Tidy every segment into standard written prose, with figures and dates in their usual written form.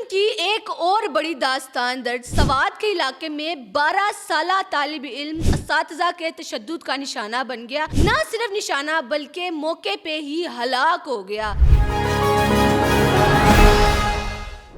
की एक और बड़ी दास्तान दर्ज। सवात के इलाके में 12 साला तालिब इल्म असातिज़ा के तशद्दुद का निशाना बन गया। न सिर्फ निशाना बल्कि मौके पे ही हलाक हो गया।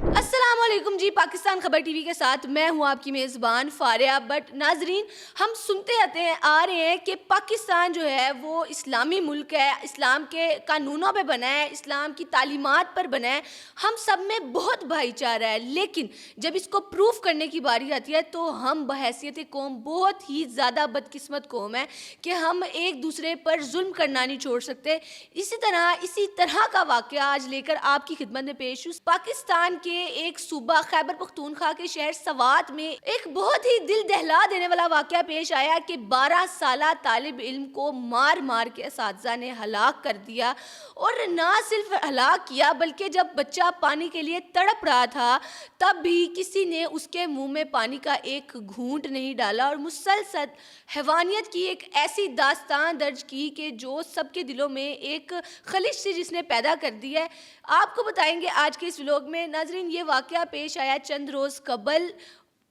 अस्सलामुअलैकुम जी, पाकिस्तान खबर टीवी के साथ मैं हूं आपकी मेज़बान फारिया। बट नाजरीन, हम सुनते आ रहे हैं कि पाकिस्तान जो है वो इस्लामी मुल्क है, इस्लाम के कानूनों पे बना है, इस्लाम की तालीमात पर बना है, हम सब में बहुत भाईचारा है। लेकिन जब इसको प्रूफ करने की बारी आती है तो हम बहैसियत कौम बहुत ही ज़्यादा बदकिस्मत कौम है कि हम एक दूसरे पर जुल्म करना नहीं छोड़ सकते। इसी तरह का वाक़या आज लेकर आपकी खिदमत में पेश हूँ। पाकिस्तान के एक सूबा खैबर पख्तूनख्वा के शहर सवात में एक बहुत ही दिल दहला देने वाला वाक़या पेश आया कि 12 साला तालिब इल्म को मार मार के असातिज़ा ने हलाक कर दिया। और ना सिर्फ हलाक किया बल्कि जब बच्चा पानी के लिए तड़प रहा था तब भी किसी ने उसके मुंह में पानी का एक घूंट नहीं डाला और मुसलसल हैवानियत की एक ऐसी दास्तान दर्ज की कि जो सबके दिलों में एक खलिश सी जिसने पैदा कर दी है। आपको बताएंगे आज के इस व्लॉग में। नाजरीन, ये वाक़या पेश आया चंद रोज़ कबल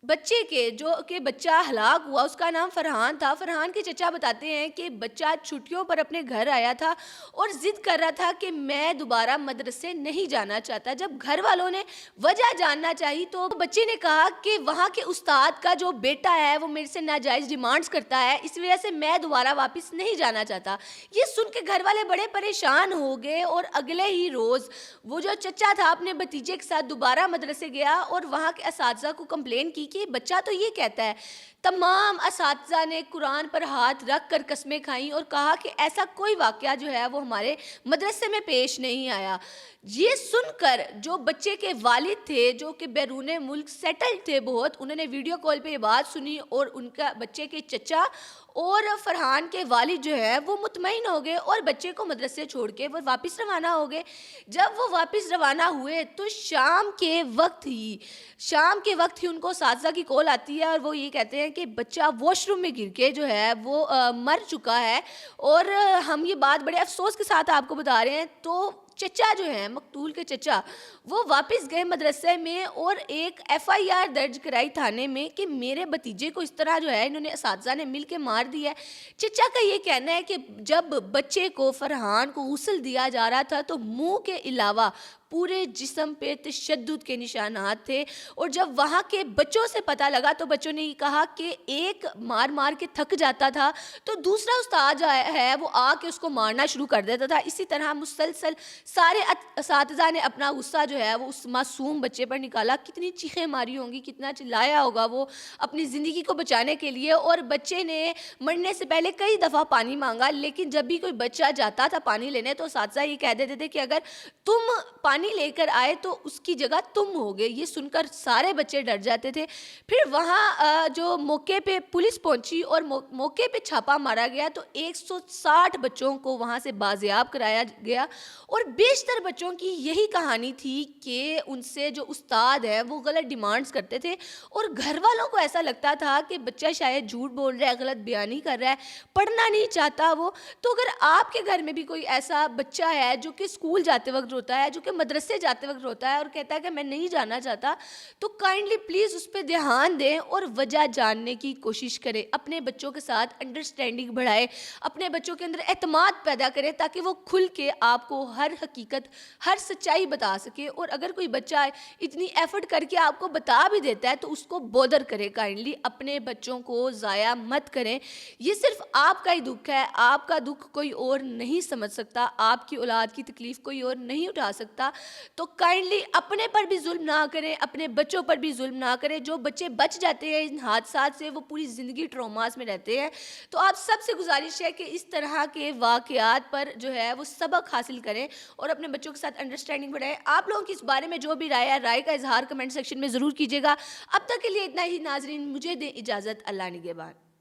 बच्चे के, जो कि बच्चा हलाक हुआ, उसका नाम फरहान था। फरहान के चचा बताते हैं कि बच्चा छुट्टियों पर अपने घर आया था और ज़िद कर रहा था कि मैं दोबारा मदरसे नहीं जाना चाहता। जब घर वालों ने वजह जानना चाहिए तो बच्चे ने कहा कि वहाँ के उस्ताद का जो बेटा है वो मेरे से नाजायज़ डिमांड्स करता है, इस वजह से मैं दोबारा वापस नहीं जाना चाहता। ये सुन के घर वाले बड़े परेशान हो गए और अगले ही रोज़ वो जो चचा था अपने भतीजे के साथ दोबारा मदरसे गया और वहाँ के असातिज़ा को कंप्लेन की कि बच्चा तो ये कहता है। तमाम असातिज़ा ने कुरान पर हाथ रख कर कस्में खाई और कहा कि ऐसा कोई वाक़या जो है वो हमारे मदरसे में पेश नहीं आया। ये सुनकर जो बच्चे के वालिद थे, जो कि बैरून मुल्क सेटल्ड थे बहुत, उन्होंने वीडियो कॉल पे ये बात सुनी और उनका बच्चे के चचा और फरहान के वालिद जो है वो मुतमईन हो गए और बच्चे को मदरसे छोड़ के वो वापस रवाना हो गए। जब वो वापस रवाना हुए तो शाम के वक्त ही उनको असातिज़ा की कॉल आती है और वो ये कहते हैं कि बच्चा वॉशरूम में गिर के जो है वो मर चुका है। और हम ये बात बड़े अफसोस के साथ आपको बता रहे हैं। तो चचा जो है, मकतूल के चचा, वो वापस गए मदरसे में और एक FIR दर्ज कराई थाने में कि मेरे भतीजे को इस तरह जो है इन्होंने असातिज़ा ने मिल के मार दिया है। चचा का ये कहना है कि जब बच्चे को, फरहान को गुस्ल दिया जा रहा था तो मुंह के अलावा पूरे जिस्म पे तशद्दुद के निशानात थे। और जब वहाँ के बच्चों से पता लगा तो बच्चों ने कहा कि एक मार मार के थक जाता था तो दूसरा उस्ताद जो है वो आके उसको मारना शुरू कर देता था। इसी तरह मुसलसल सारे असातिज़ा ने अपना गुस्सा जो है वो उस मासूम बच्चे पर निकाला। कितनी चीखें मारी होंगी, कितना चिल्लाया होगा वो अपनी ज़िंदगी को बचाने के लिए। और बच्चे ने मरने से पहले कई दफ़ा पानी मांगा, लेकिन जब भी कोई बच्चा जाता था पानी लेने तो असातिज़ा ये कह देते थे कि अगर तुम पानी लेकर आए तो उसकी जगह तुम होगे। ये सुनकर सारे बच्चे डर जाते थे। फिर वहाँ जो मौके पे पुलिस पहुंची और मौके पे छापा मारा गया तो 160 बच्चों को वहाँ से बाजियाब कराया गया। और बेशतर बच्चों की यही कहानी थी कि उनसे जो उस्ताद है वो गलत डिमांड्स करते थे और घर वालों को ऐसा लगता था कि बच्चा शायद झूठ बोल रहा है, गलत बयानी कर रहा है, पढ़ना नहीं चाहता वो। तो अगर आपके घर में भी कोई ऐसा बच्चा है जो कि स्कूल जाते वक्त रोता है, जो कि मदरसे जाते वक्त रोता है और कहता है कि मैं नहीं जाना चाहता, तो काइंडली प्लीज़ उस पर ध्यान दें और वजह जानने की कोशिश करें। अपने बच्चों के साथ अंडरस्टैंडिंग बढ़ाएं, अपने बच्चों के अंदर एतमाद पैदा करें ताकि वो खुल के आपको हर हकीकत, हर सच्चाई बता सके। और अगर कोई बच्चा इतनी एफर्ट करके आपको बता भी देता है तो उसको बॉदर करें। काइंडली अपने बच्चों को ज़ाया मत करें। ये सिर्फ आपका ही दुख है, आपका दुख कोई और नहीं समझ सकता, आपकी औलाद की तकलीफ़ कोई और नहीं उठा सकता। तो काइंडली अपने पर भी जुल्म ना करें, अपने बच्चों पर भी जुल्म ना करें। जो बच्चे बच जाते हैं इन हादसात से वो पूरी ज़िंदगी ट्रॉमास में रहते हैं। तो आप सबसे गुजारिश है कि इस तरह के वाक़यात पर जो है वो सबक हासिल करें और अपने बच्चों के साथ अंडरस्टैंडिंग बढ़ाएं। आप लोगों की इस बारे में जो भी राय है, राय का इजहार कमेंट सेक्शन में ज़रूर कीजिएगा। अब तक के लिए इतना ही नाजरीन, मुझे दें इजाज़त। अल्लाह निगहबान।